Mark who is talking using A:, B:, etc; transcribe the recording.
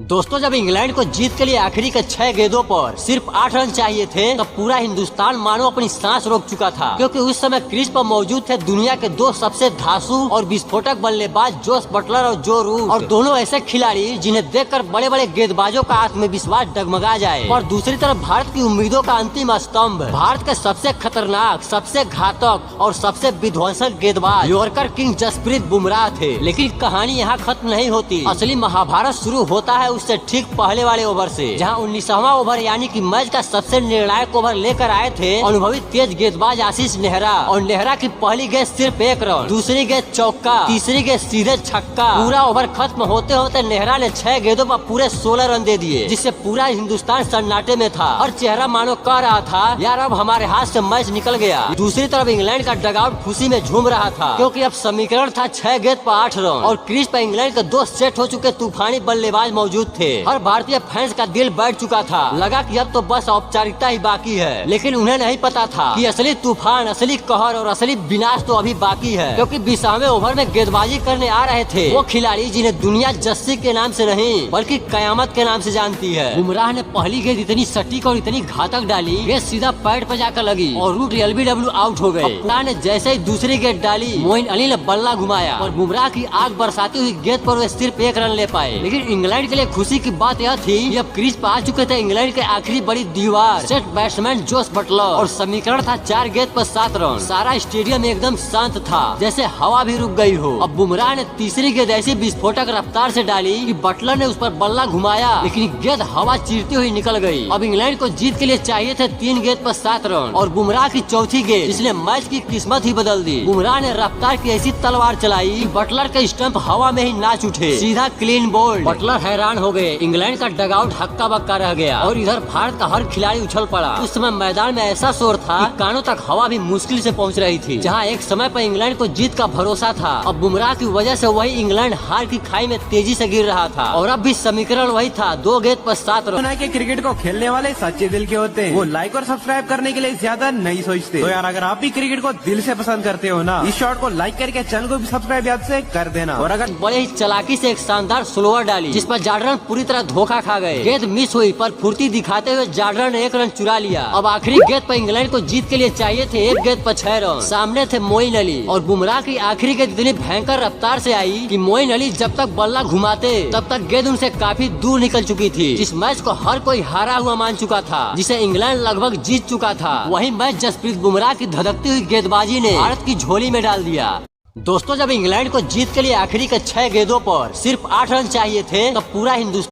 A: दोस्तों, जब इंग्लैंड को जीत के लिए आखिरी के 6 गेंदों पर सिर्फ 8 रन चाहिए थे तब पूरा हिंदुस्तान मानो अपनी सांस रोक चुका था, क्योंकि उस समय क्रीज पर मौजूद थे दुनिया के दो सबसे धांसू और विस्फोटक बल्लेबाज जोस बटलर और जो रूट, और दोनों ऐसे खिलाड़ी जिन्हें देखकर बड़े बड़े गेंदबाजों का आत्मविश्वास डगमगा जाए। और दूसरी तरफ भारत की उम्मीदों का अंतिम स्तंभ, भारत के सबसे खतरनाक, सबसे घातक और सबसे विध्वंसक गेंदबाज यॉर्कर किंग जसप्रीत बुमराह थे। लेकिन कहानी यहाँ खत्म नहीं होती। असली महाभारत शुरू होता है उससे ठीक पहले वाले ओवर से, जहां 19वां ओवर यानी कि मैच का सबसे निर्णायक ओवर लेकर आए थे अनुभवी तेज गेंदबाज आशीष नेहरा। और नेहरा की पहली गेंद सिर्फ 1 रन, दूसरी गेंद चौका, तीसरी गेंद सीधे छक्का। पूरा ओवर खत्म होते होते नेहरा ने 6 गेंदों पर पूरे 16 रन दे दिए, जिससे पूरा हिंदुस्तान सन्नाटे में था। हर चेहरा मानो कह रहा था, यार अब हमारे हाथ से मैच निकल गया। दूसरी तरफ इंग्लैंड का डगआउट खुशी में झूम रहा था, क्योंकि अब समीकरण था 6 गेंद पर 8 रन, और क्रीज पर इंग्लैंड के 2 सेट हो चुके तूफानी बल्लेबाज मौजूद थे। हर भारतीय फैंस का दिल बैठ चुका था, लगा कि अब तो बस औपचारिकता ही बाकी है। लेकिन उन्हें नहीं पता था कि असली तूफान, असली कहर और असली विनाश तो अभी बाकी है, क्योंकि 20वें ओवर में गेंदबाजी करने आ रहे थे वो खिलाड़ी जिन्हें दुनिया जस्सी के नाम से नहीं बल्कि कयामत के नाम से जानती है। बुमराह ने पहली गेंद इतनी सटीक और इतनी घातक डाली, गेंद सीधा पैड पर जाकर लगी और रूट LBW आउट हो गए। बुमराह ने जैसे ही दूसरी गेंद डाली, मोइन अली ने बल्ला घुमाया और बुमराह की आग बरसाती हुई गेंद पर वे सिर्फ 1 रन ले पाए। लेकिन इंग्लैंड के लिए खुशी की बात यह थी कि अब क्रीज पर आ चुके थे इंग्लैंड के आखिरी बड़ी दीवार, सेट बैट्समैन जोस बटलर, और समीकरण था 4 गेंद पर 7 रन। सारा स्टेडियम एकदम शांत था, जैसे हवा भी रुक गई हो। अब बुमराह ने तीसरी गेंद ऐसी विस्फोटक रफ्तार से डाली कि बटलर ने उस पर बल्ला घुमाया, लेकिन गेंद हवा चीरती हुई निकल गई। अब इंग्लैंड को जीत के लिए चाहिए थे 3 गेंद पर 7 रन, और बुमराह की चौथी गेंद जिसने मैच की किस्मत ही बदल दी। बुमराह ने रफ्तार की ऐसी तलवार चलाई कि बटलर के स्टंप हवा में ही नाच उठे, सीधा क्लीन बोल्ड। बटलर हैरान हो गए, इंग्लैंड का डगआउट हक्का बक्का रह गया, और इधर भारत का हर खिलाड़ी उछल पड़ा। उस समय मैदान में ऐसा शोर था कि कानों तक हवा भी मुश्किल से पहुंच रही थी। जहां एक समय पर इंग्लैंड को जीत का भरोसा था, अब बुमराह की वजह से वही इंग्लैंड हार की खाई में तेजी से गिर रहा था। और अब भी समीकरण वही था, 2 गेंद पर 7 रन।
B: के क्रिकेट को खेलने वाले सच्चे दिल के होते हैं, वो लाइक और सब्सक्राइब करने के लिए ज्यादा नहीं सोचते। तो यार अगर आप भी क्रिकेट को दिल से पसंद करते हो ना, इस शॉट को लाइक करके चैनल को भी सब्सक्राइब याद से कर देना। और अगर
A: बड़े ही चालाकी से एक शानदार स्लोअर डाली, जिस पर जार्डन पूरी तरह धोखा खा गए। गेंद मिस हुई, पर फुर्ती दिखाते हुए जार्डन ने 1 रन चुरा लिया। अब आखिरी गेंद पर इंग्लैंड को जीत के लिए चाहिए थे 1 गेंद पर 6 रन। सामने थे मोइन अली, और बुमराह की आखिरी गेंद इतनी भयंकर रफ्तार से आई कि मोइन अली जब तक बल्ला घुमाते तब तक गेंद उनसे काफी दूर निकल चुकी थी। इस मैच को हर कोई हारा हुआ मान चुका था, जिसे इंग्लैंड लगभग जीत चुका था। वही मैच जसप्रीत बुमराह की धधकती हुई गेंदबाजी ने भारत की झोली में डाल दिया। दोस्तों, जब इंग्लैंड को जीत के लिए आखिरी के 6 गेंदों पर सिर्फ 8 रन चाहिए थे तब पूरा हिंदुस्तान